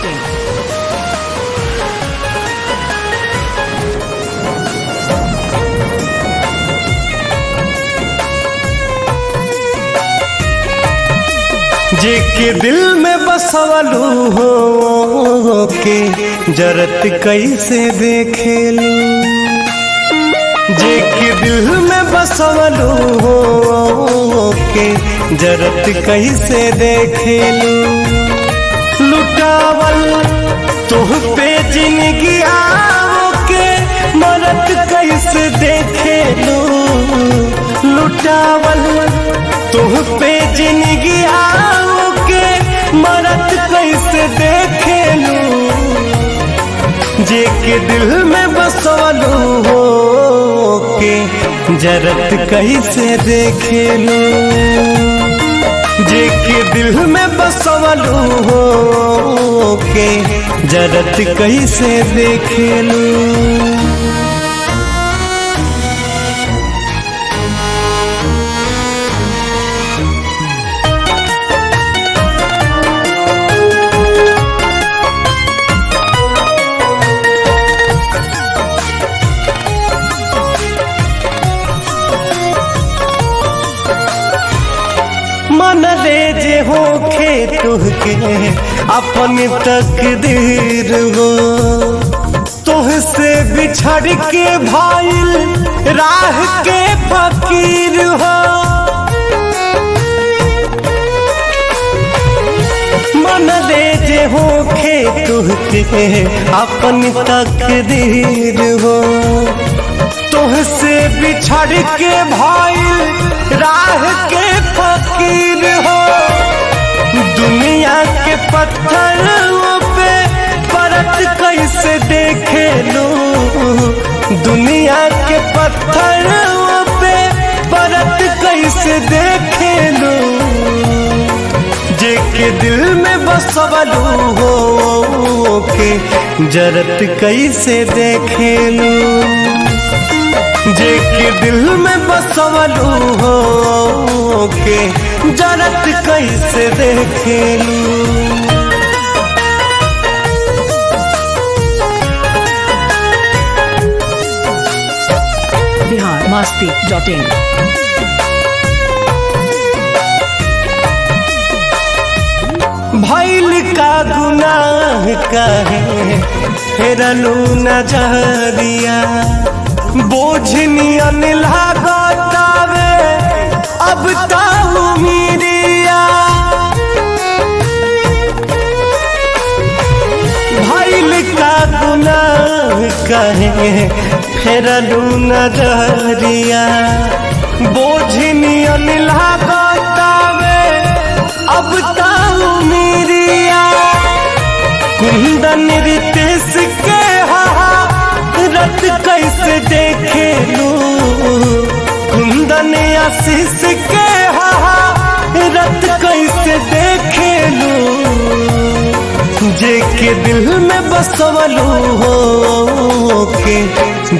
masti.in. जे के दिल में बसवलू हो के जरत कैसे देखेलू, जे के दिल में बसवलू हो के जरत कैसे देखेलू। लुटावल तुह पे जिंदगी आओ के मरत कैसे देखेलू। लुटावल तुह पे जिंदगी आओ के मरत कैसे देखेलू। जे के दिल में बसवलू हो के जरत कैसे देखेलू। जे के दिल में बसवलू हो के जरत कैसे देखेलू। मन ले जे होखे तुहके अपन तकदीर हो, तुहसे बिछड़ के भाईल राह के फकीर हो। मन ले जे होखे तुहके अपन तकदीर हो, तुहसे बिछड़ के भाईल राह के फकीर हो। दुनिया के पत्थरों पे परत कैसे देखेलू। दुनिया के पत्थरों पे परत कैसे देखेलू। जे के दिल में बसवलू हो के जरत कैसे देखेलू। जे के दिल में बसवलू हो के जरत कैसे देखेलू। Bihar masti.in. भइल का गुनाह कहे हेरलू नजरिया। बोझनियन लागतावे अब ताऊ मीरिया। भइल का गुनाह कहे फेरलू नजरिया। बोझनियन लागतावे अब ताऊ मीरिया। कुंदन रितेश के रत कैसे देखेलू। कुंदन आशीष के रत कैसे देखेलू। जे के दिल में बसवलू हो के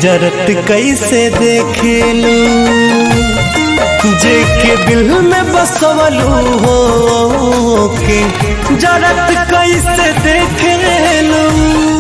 जरत कैसे देखेलू। जे के दिल में बसवलू हो के जरत कैसे देखेलू।